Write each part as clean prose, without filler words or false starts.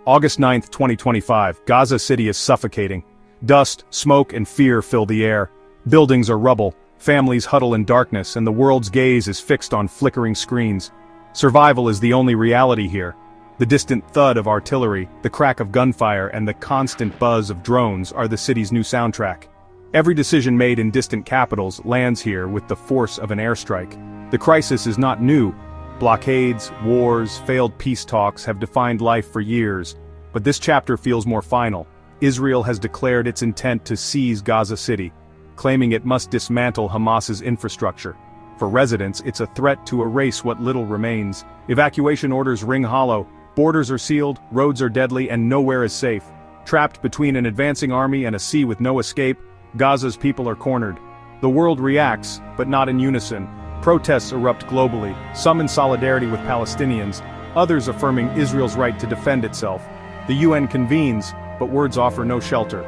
August 9, 2025, Gaza City is suffocating. Dust, smoke, and fear fill the air. Buildings are rubble, families huddle in darkness, and the world's gaze is fixed on flickering screens. Survival is the only reality here. The distant thud of artillery, the crack of gunfire, and the constant buzz of drones are the city's new soundtrack. Every decision made in distant capitals lands here with the force of an airstrike. The crisis is not new. Blockades, wars, failed peace talks have defined life for years, but this chapter feels more final. Israel has declared its intent to seize Gaza City, claiming it must dismantle Hamas's infrastructure. For residents, it's a threat to erase what little remains. Evacuation orders ring hollow, borders are sealed, roads are deadly, and nowhere is safe. Trapped between an advancing army and a sea with no escape, Gaza's people are cornered. The world reacts, but not in unison. Protests erupt globally, some in solidarity with Palestinians, others affirming Israel's right to defend itself. The UN convenes, but words offer no shelter.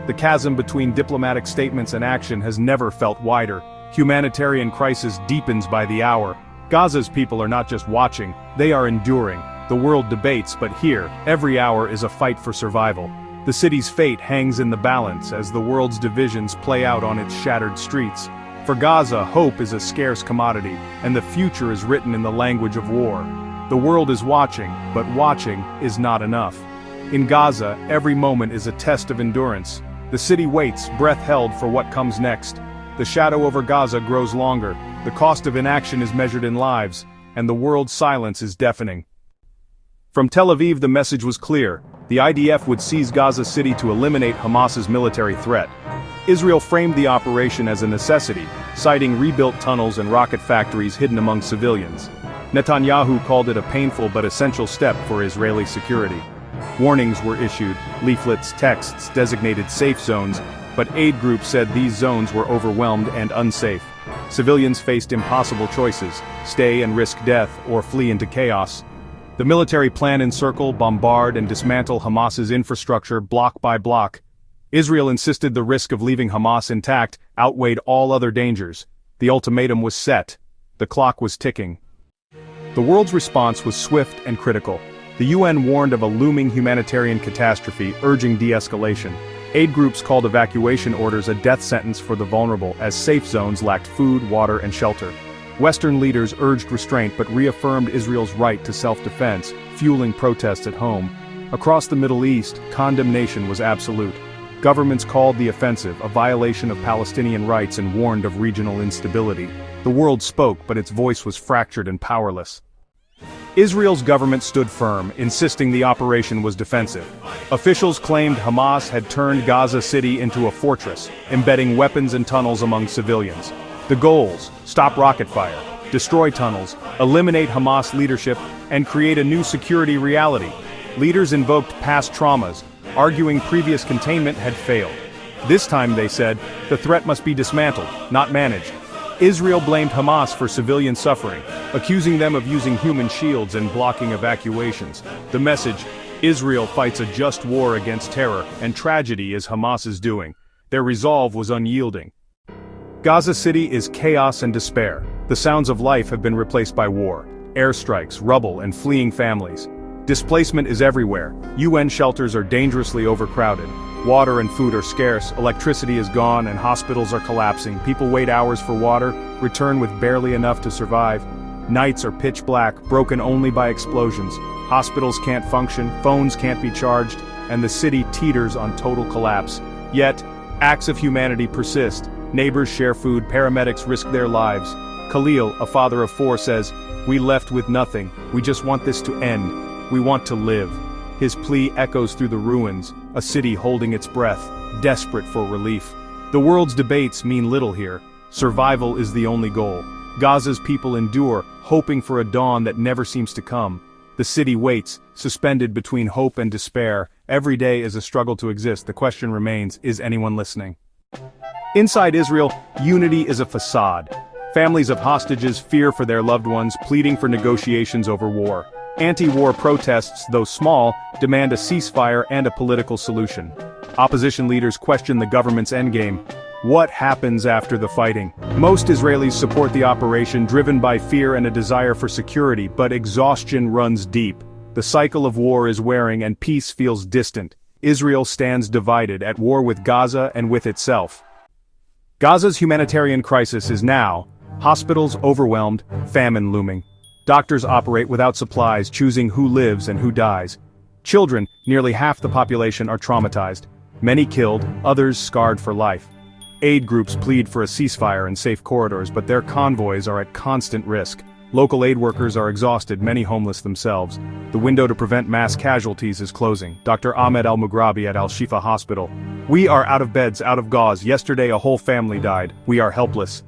The chasm between diplomatic statements and action has never felt wider. Humanitarian crisis deepens by the hour. Gaza's people are not just watching, they are enduring. The world debates, but here, every hour is a fight for survival. The city's fate hangs in the balance as the world's divisions play out on its shattered streets. For Gaza, hope is a scarce commodity, and the future is written in the language of war. The world is watching, but watching is not enough. In Gaza, every moment is a test of endurance. The city waits, breath held for what comes next. The shadow over Gaza grows longer, the cost of inaction is measured in lives, and the world's silence is deafening. From Tel Aviv, the message was clear. The IDF would seize Gaza City to eliminate Hamas's military threat. Israel framed the operation as a necessity, citing rebuilt tunnels and rocket factories hidden among civilians. Netanyahu called it a painful but essential step for Israeli security. Warnings were issued, leaflets, texts designated safe zones, but aid groups said these zones were overwhelmed and unsafe. Civilians faced impossible choices: stay and risk death, or flee into chaos. The military plan encircle, bombard, and dismantle Hamas's infrastructure block by block. Israel insisted the risk of leaving Hamas intact outweighed all other dangers. The ultimatum was set. The clock was ticking. The world's response was swift and critical. The UN warned of a looming humanitarian catastrophe, urging de-escalation. Aid groups called evacuation orders a death sentence for the vulnerable, as safe zones lacked food, water, and shelter. Western leaders urged restraint but reaffirmed Israel's right to self-defense, fueling protests at home. Across the Middle East, condemnation was absolute. Governments called the offensive a violation of Palestinian rights and warned of regional instability. The world spoke, but its voice was fractured and powerless. Israel's government stood firm, insisting the operation was defensive. Officials claimed Hamas had turned Gaza City into a fortress, embedding weapons and tunnels among civilians. The goals: stop rocket fire, destroy tunnels, eliminate Hamas leadership, and create a new security reality. Leaders invoked past traumas, arguing previous containment had failed. This time, they said, the threat must be dismantled, not managed. Israel blamed Hamas for civilian suffering, accusing them of using human shields and blocking evacuations. The message: Israel fights a just war against terror, and tragedy is Hamas's doing. Their resolve was unyielding. Gaza City is chaos and despair. The sounds of life have been replaced by war, airstrikes, rubble, and fleeing families. Displacement is everywhere. UN shelters are dangerously overcrowded. Water and food are scarce, electricity is gone, and hospitals are collapsing. People wait hours for water, return with barely enough to survive. Nights are pitch black, broken only by explosions. Hospitals can't function, phones can't be charged, and the city teeters on total collapse. Yet, acts of humanity persist. Neighbors share food, paramedics risk their lives. Khalil, a father of 4, says, "We left with nothing. We just want this to end. We want to live." His plea echoes through the ruins, a city holding its breath, desperate for relief. The world's debates mean little here. Survival is the only goal. Gaza's people endure, hoping for a dawn that never seems to come. The city waits, suspended between hope and despair. Every day is a struggle to exist. The question remains, is anyone listening? Inside Israel, unity is a facade. Families of hostages fear for their loved ones, pleading for negotiations over war. Anti-war protests, though small, demand a ceasefire and a political solution. Opposition leaders question the government's endgame. What happens after the fighting? Most Israelis support the operation, driven by fear and a desire for security, but exhaustion runs deep. The cycle of war is wearing and peace feels distant. Israel stands divided, at war with Gaza and with itself. Gaza's humanitarian crisis is now: hospitals overwhelmed, famine looming. Doctors operate without supplies, choosing who lives and who dies. Children, nearly half the population, are traumatized. Many killed, others scarred for life. Aid groups plead for a ceasefire and safe corridors, but their convoys are at constant risk. Local aid workers are exhausted, many homeless themselves. The window to prevent mass casualties is closing. Dr. Ahmed Al-Mughrabi at Al-Shifa Hospital. We are out of beds, out of gauze. Yesterday a whole family died. We are helpless.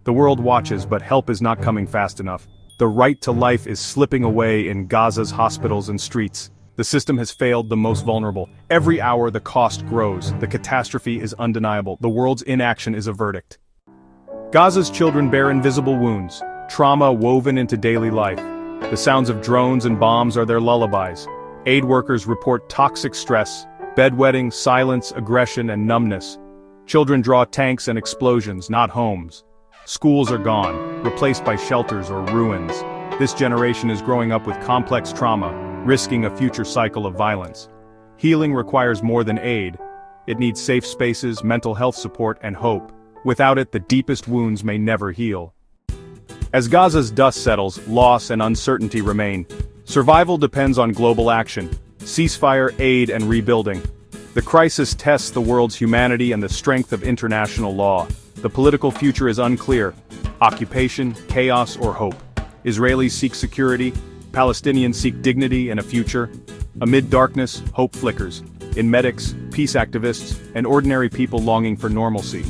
The world watches, but help is not coming fast enough. The right to life is slipping away in Gaza's hospitals and streets. The system has failed the most vulnerable. Every hour the cost grows. The catastrophe is undeniable. The world's inaction is a verdict. Gaza's children bear invisible wounds, trauma woven into daily life. The sounds of drones and bombs are their lullabies. Aid workers report toxic stress, bedwetting, silence, aggression, and numbness. Children draw tanks and explosions, not homes. Schools are gone, replaced by shelters or ruins. This generation is growing up with complex trauma, risking a future cycle of violence. Healing requires more than aid. It needs safe spaces, mental health support, and hope. Without it, the deepest wounds may never heal. As Gaza's dust settles, loss and uncertainty remain. Survival depends on global action, ceasefire, aid, and rebuilding. The crisis tests the world's humanity and the strength of international law. The political future is unclear: occupation, chaos, or hope. Israelis seek security, Palestinians seek dignity and a future. Amid darkness, hope flickers. In medics, peace activists, and ordinary people longing for normalcy.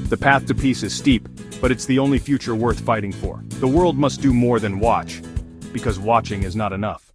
The path to peace is steep, but it's the only future worth fighting for. The world must do more than watch, because watching is not enough.